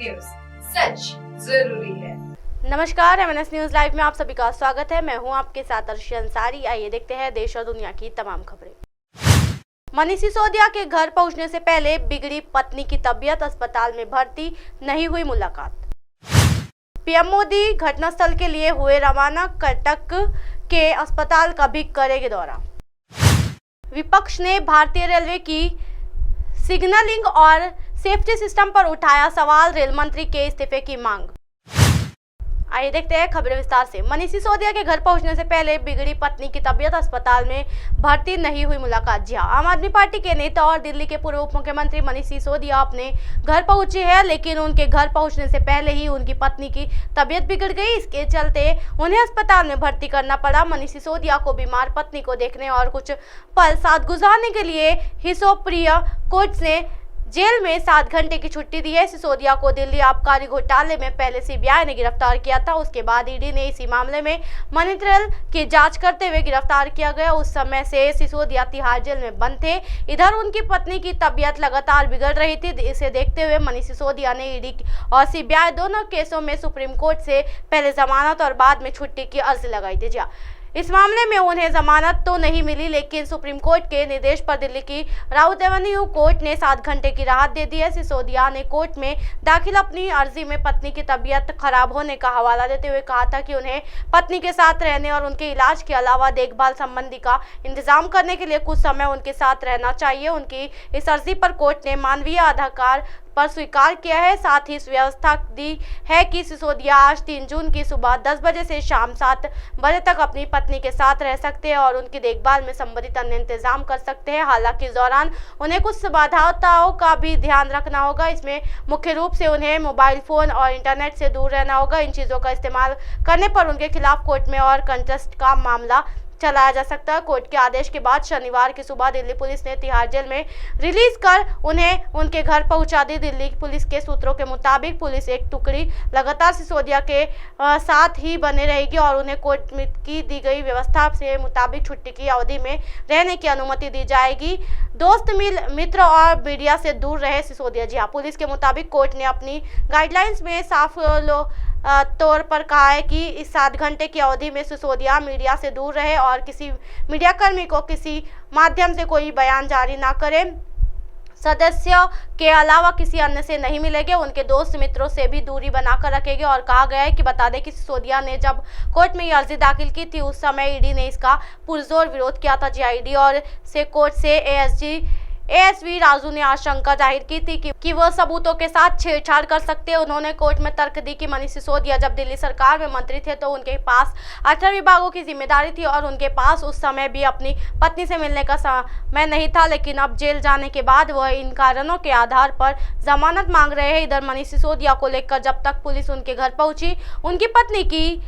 News, सच जरूरी है। नमस्कार, MNS न्यूज लाइव में आप सभी का स्वागत है। मैं हूं आपके साथ अर्शी अंसारी। आइए देखते हैं देश और दुनिया की तमाम खबरें। मनीष सिसोदिया के घर पहुंचने से पहले बिगड़ी पत्नी की तबीयत, अस्पताल में भर्ती, नहीं हुई मुलाकात। पीएम मोदी घटनास्थल के लिए हुए रवाना, कटक के अस्पताल का भी करेंगे दौरा। विपक्ष ने भारतीय रेलवे की सिग्नलिंग और सेफ्टी सिस्टम पर उठाया सवाल, रेल मंत्री के इस्तीफे की मांग। आइए देखते हैं खबरें विस्तार से। मनीष सिसोदिया के घर पहुंचने से पहले बिगड़ी पत्नी की तबीयत, अस्पताल में भर्ती, नहीं हुई मुलाकात। जी हां, आम आदमी पार्टी के नेता और दिल्ली के पूर्व उप मुख्यमंत्री मनीष सिसोदिया अपने घर पहुंचे हैं, लेकिन उनके घर पहुंचने से पहले ही उनकी पत्नी की तबीयत बिगड़ गई। इसके चलते उन्हें अस्पताल में भर्ती करना पड़ा। मनीष सिसोदिया को बीमार पत्नी को देखने और कुछ पल साथ गुजारने के लिए हिसोप्रिय कोर्ट ने जेल में 7 घंटे की छुट्टी दी है। सिसोदिया को दिल्ली आबकारी घोटाले में पहले सीबीआई ने गिरफ्तार किया था। उसके बाद ईडी ने इसी मामले में मनी ट्रेल की जांच करते हुए गिरफ्तार किया गया। उस समय से सिसोदिया तिहाड़ जेल में बंद थे। इधर उनकी पत्नी की तबीयत लगातार बिगड़ रही थी। इसे देखते हुए मनीष सिसोदिया ने ईडी और सीबीआई दोनों केसों में सुप्रीम कोर्ट से पहले जमानत और बाद में छुट्टी की अर्जी लगाई थी। इस मामले में उन्हें जमानत तो नहीं मिली, लेकिन सुप्रीम कोर्ट के निर्देश पर दिल्ली की राउत एवेन्यू कोर्ट ने 7 घंटे की राहत दे दी है। सिसोदिया ने कोर्ट में दाखिल अपनी अर्जी में पत्नी की तबीयत खराब होने का हवाला देते हुए कहा था कि उन्हें पत्नी के साथ रहने और उनके इलाज के अलावा देखभाल संबंधी का इंतजाम करने के लिए कुछ समय उनके साथ रहना चाहिए। उनकी इस अर्जी पर कोर्ट ने मानवीय अधिकार पर स्वीकार किया है। साथ ही व्यवस्था दी है कि सिसोदिया आज 3 जून की सुबह 10 बजे से शाम 7 बजे तक अपनी पत्नी के साथ रह सकते हैं और उनकी देखभाल में संबंधित अन्य इंतजाम कर सकते हैं। हालांकि इस दौरान उन्हें कुछ बाधाओं का भी ध्यान रखना होगा। इसमें मुख्य रूप से उन्हें मोबाइल फोन और इंटरनेट से दूर रहना होगा। इन चीज़ों का इस्तेमाल करने पर उनके खिलाफ कोर्ट में और कंटेस्ट का मामला चलाया जा सकता है। कोर्ट के आदेश के बाद शनिवार की सुबह दिल्ली पुलिस ने तिहाड़ जेल में रिलीज कर उन्हें उनके घर पहुंचा दी। दिल्ली पुलिस के सूत्रों के मुताबिक पुलिस एक टुकड़ी लगातार सिसोदिया के साथ ही बने रहेगी और उन्हें कोर्ट की दी गई व्यवस्था से मुताबिक छुट्टी की अवधि में रहने की अनुमति दी जाएगी। दोस्त, मित्र और मीडिया से दूर रहे सिसोदिया। जी हाँ, पुलिस के मुताबिक कोर्ट ने अपनी गाइडलाइंस में साफ तौर पर कहा है कि इस 7 घंटे की अवधि में सिसोदिया मीडिया से दूर रहे और किसी मीडियाकर्मी को किसी माध्यम से कोई बयान जारी ना करे। सदस्यों के अलावा किसी अन्य से नहीं मिलेंगे। उनके दोस्त मित्रों से भी दूरी बनाकर रखेंगे। और कहा गया है कि बता दें कि सिसोदिया ने जब कोर्ट में ये अर्जी दाखिल की थी, उस समय ईडी ने इसका पुरजोर विरोध किया था। ईडी और से कोर्ट से एएसवी राजू ने आशंका जाहिर की थी कि वह सबूतों के साथ छेड़छाड़ कर सकते हैं। उन्होंने कोर्ट में तर्क दी कि मनीष सिसोदिया जब दिल्ली सरकार में मंत्री थे तो उनके पास 18 विभागों की जिम्मेदारी थी और उनके पास उस समय भी अपनी पत्नी से मिलने का समय नहीं था, लेकिन अब जेल जाने के बाद वह इन कारणों के आधार पर जमानत मांग रहे हैं। इधर मनीष सिसोदिया को लेकर जब तक पुलिस उनके घर पहुंची, उनकी पत्नी की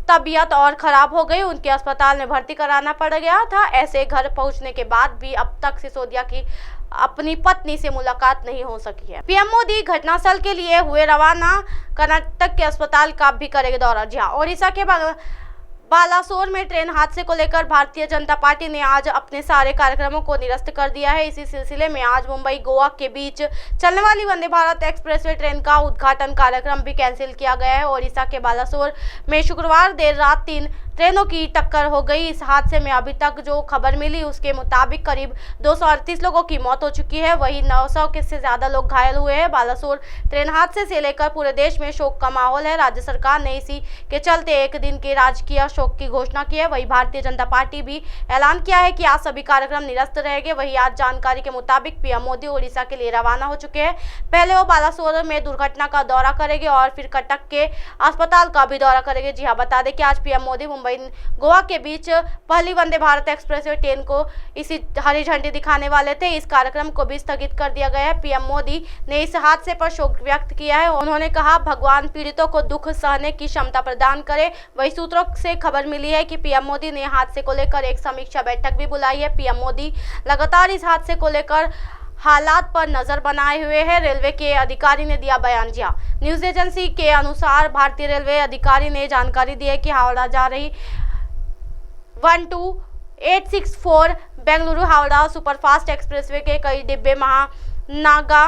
तबीयत और खराब हो गई, उनके अस्पताल में भर्ती कराना पड़ गया था। ऐसे घर पहुंचने के बाद भी अब तक सिसोदिया की अपनी पत्नी से मुलाकात नहीं हो सकी है। पीएम मोदी घटनास्थल के लिए हुए रवाना, कर्नाटक के अस्पताल का भी करेंगे दौरा। जी हाँ, ओडिशा के बालासोर में ट्रेन हादसे को लेकर भारतीय जनता पार्टी ने आज अपने सारे कार्यक्रमों को निरस्त कर दिया है। इसी सिलसिले में आज मुंबई गोवा के बीच चलने वाली वंदे भारत एक्सप्रेसवे ट्रेन का उद्घाटन कार्यक्रम भी कैंसिल किया गया है। ओडिशा के बालासोर में शुक्रवार देर रात 3 ट्रेनों की टक्कर हो गई। इस हादसे में अभी तक जो खबर मिली उसके मुताबिक करीब 238 लोगों की मौत हो चुकी है, वहीं 900 से ज्यादा लोग घायल हुए हैं। बालासोर ट्रेन हादसे से लेकर पूरे देश में शोक का माहौल है। राज्य सरकार ने इसी के चलते 1 दिन के राजकीय शोक की घोषणा की है। वहीं भारतीय जनता पार्टी भी ऐलान किया है कि आज सभी कार्यक्रम निरस्त रहेंगे। वहीं आज जानकारी के मुताबिक पीएम मोदी ओडिशा के लिए रवाना हो चुके हैं। पहले वो बालासोर में दुर्घटना का दौरा करेंगे और फिर कटक के अस्पताल का भी दौरा करेंगे। जी हाँ, बता दें कि आज पीएम मोदी मुंबई गोवा के बीच पहली वंदे भारत एक्सप्रेसवे ट्रेन को इसी हरी झंडी दिखाने वाले थे। इस कार्यक्रम को भी स्थगित कर दिया गया है। पीएम मोदी ने इस हादसे पर शोक व्यक्त किया है। उन्होंने कहा, भगवान पीड़ितों को दुख सहने की क्षमता प्रदान करे। वही सूत्रों से खबर मिली है कि पीएम मोदी ने हादसे को लेकर एक समीक्षा बैठक भी बुलाई है। पीएम मोदी लगातार इस हादसे को लेकर हालात पर नजर बनाए हुए हैं। रेलवे के अधिकारी ने दिया बयान। जी हाँ, न्यूज एजेंसी के अनुसार भारतीय रेलवे अधिकारी ने जानकारी दी है कि हावड़ा जा रही 12864 बेंगलुरु हावड़ा सुपरफास्ट एक्सप्रेसवे के कई डिब्बे महानागा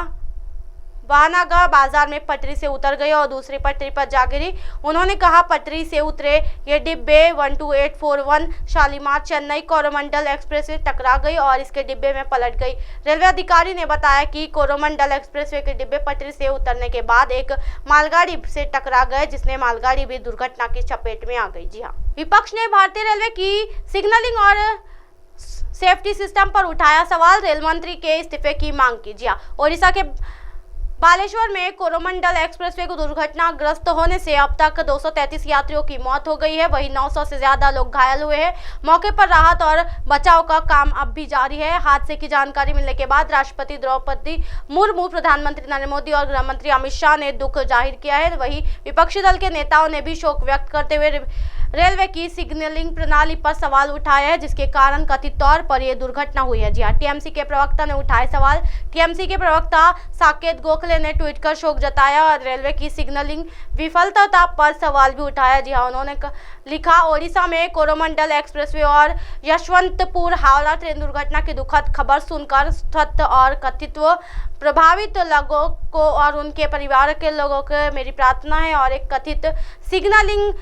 वाहनागा बाजार में पटरी से उतर गई और दूसरी पटरी पर जा गिरी। उन्होंने कहा, पटरी से उतरे ये डिब्बे 12841 शालीमार चेन्नई कोरोमंडल एक्सप्रेस वे टकरा गई और इसके डिब्बे में पलट गई। रेलवे अधिकारी ने बताया कि कोरोमंडल एक्सप्रेस वे के डिब्बे पटरी से उतरने के बाद एक मालगाड़ी से टकरा गए, जिसने मालगाड़ी भी दुर्घटना की चपेट में आ गई। जी हाँ, विपक्ष ने भारतीय रेलवे की सिग्नलिंग और सेफ्टी सिस्टम पर उठाया सवाल, रेल मंत्री के इस्तीफे की मांग की। जी हाँ, ओडिशा के बालेश्वर में कोरोमंडल एक्सप्रेसवे को दुर्घटनाग्रस्त होने से अब तक 233 यात्रियों की मौत हो गई है, वहीं 900 से ज्यादा लोग घायल हुए हैं। मौके पर राहत और बचाव का काम अब भी जारी है। हादसे की जानकारी मिलने के बाद राष्ट्रपति द्रौपदी मुर्मू, प्रधानमंत्री नरेंद्र मोदी और गृह मंत्री अमित शाह ने दुख जाहिर किया है। वहीं विपक्षी दल के नेताओं ने भी शोक व्यक्त करते हुए रेलवे की सिग्नलिंग प्रणाली पर सवाल उठाया है, जिसके कारण कथित तौर पर यह दुर्घटना हुई है। जी हाँ, टीएमसी के प्रवक्ता ने उठाए सवाल। टीएमसी के प्रवक्ता साकेत गोखले ने ट्वीट कर शोक जताया और रेलवे की सिग्नलिंग विफलता पर सवाल भी उठाया। जी हाँ, उन्होंने लिखा, ओडिशा में कोरोमंडल एक्सप्रेसवे और यशवंतपुर हावड़ा ट्रेन दुर्घटना की दुखद खबर सुनकर सत्य और कथित प्रभावित लोगों को और उनके परिवार के लोगों को मेरी प्रार्थना है। और एक कथित सिग्नलिंग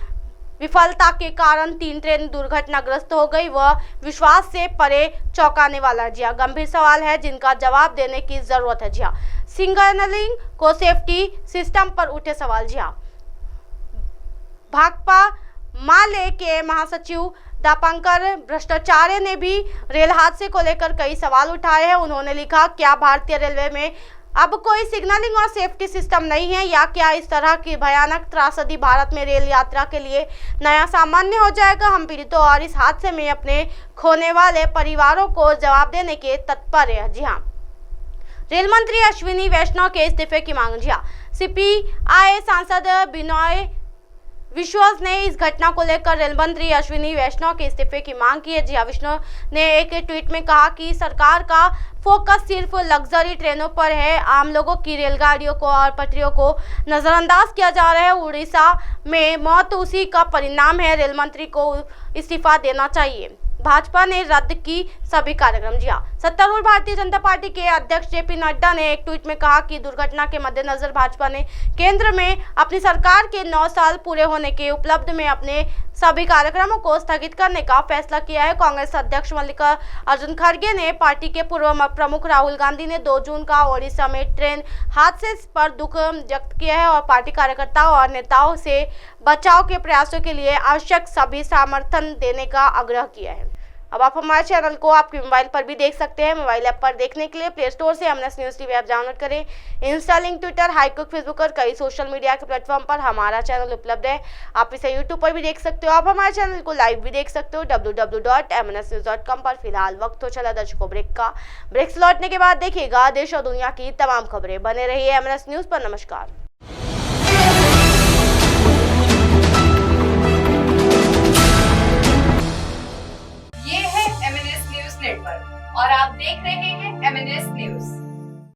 विफलता के कारण 3 ट्रेन दुर्घटनाग्रस्त हो गई, वह विश्वास से परे चौंकाने वाला। जी हाँ, गंभीर सवाल है जिनका जवाब देने की जरूरत है। जी हाँ, सिग्नलिंग को सेफ्टी सिस्टम पर उठे सवाल। जी हाँ, भाकपा माले के महासचिव दीपांकर भट्टाचार्य ने भी रेल हादसे को लेकर कई सवाल उठाए हैं। उन्होंने लिखा, क्या भारतीय रेलवे में अब कोई सिग्नलिंग और सेफ्टी सिस्टम नहीं है, या क्या इस तरह की भयानक त्रासदी भारत में रेल यात्रा के लिए नया सामान्य हो जाएगा? हम पीड़ितों और इस हादसे में अपने खोने वाले परिवारों को जवाब देने के तत्पर है। जी हाँ, रेल मंत्री अश्विनी वैष्णव के इस्तीफे की मांग। जी हाँ, सीपीआई सांसद बिनोय विश्वास ने इस घटना को लेकर रेल मंत्री अश्विनी वैष्णव के इस्तीफे की मांग की है। जी हाँ, वैष्णव ने एक ट्वीट में कहा कि सरकार का फोकस सिर्फ लग्जरी ट्रेनों पर है, आम लोगों की रेलगाड़ियों को और पटरियों को नजरअंदाज किया जा रहा है। उड़ीसा में मौत उसी का परिणाम है, रेल मंत्री को इस्तीफा देना चाहिए। भाजपा ने रद्द की सभी कार्यक्रम। जी हाँ, सत्तारूढ़ भारतीय जनता पार्टी के अध्यक्ष जेपी नड्डा ने एक ट्वीट में कहा कि दुर्घटना के मद्देनजर भाजपा ने केंद्र में अपनी सरकार के 9 साल पूरे होने के उपलब्ध में अपने सभी कार्यक्रमों को स्थगित करने का फैसला किया है। कांग्रेस अध्यक्ष मल्लिकार्जुन खड़गे ने पार्टी के पूर्व प्रमुख राहुल गांधी ने 2 जून का ओडिशा में ट्रेन हादसे पर दुख व्यक्त किया है और पार्टी कार्यकर्ताओं और नेताओं से बचाव के प्रयासों के लिए आवश्यक सभी समर्थन देने का आग्रह किया है। अब आप हमारे चैनल को आपके मोबाइल पर भी देख सकते हैं। मोबाइल ऐप पर देखने के लिए प्ले स्टोर से MNS news TV app download करें। इंस्टा, लिंक, ट्विटर, हाईकुक, फेसबुक और कई सोशल मीडिया के प्लेटफॉर्म पर हमारा चैनल उपलब्ध है। आप इसे यूट्यूब पर भी देख सकते हो। आप हमारे चैनल को लाइव भी देख सकते हो www.mnsnews.com पर। फिलहाल वक्त हो चला दर्शकों ब्रेक का। ब्रेक से लौटने के बाद देखिएगा देश और दुनिया की तमाम खबरें। बने रहिए एमएनएस न्यूज़ पर। नमस्कार।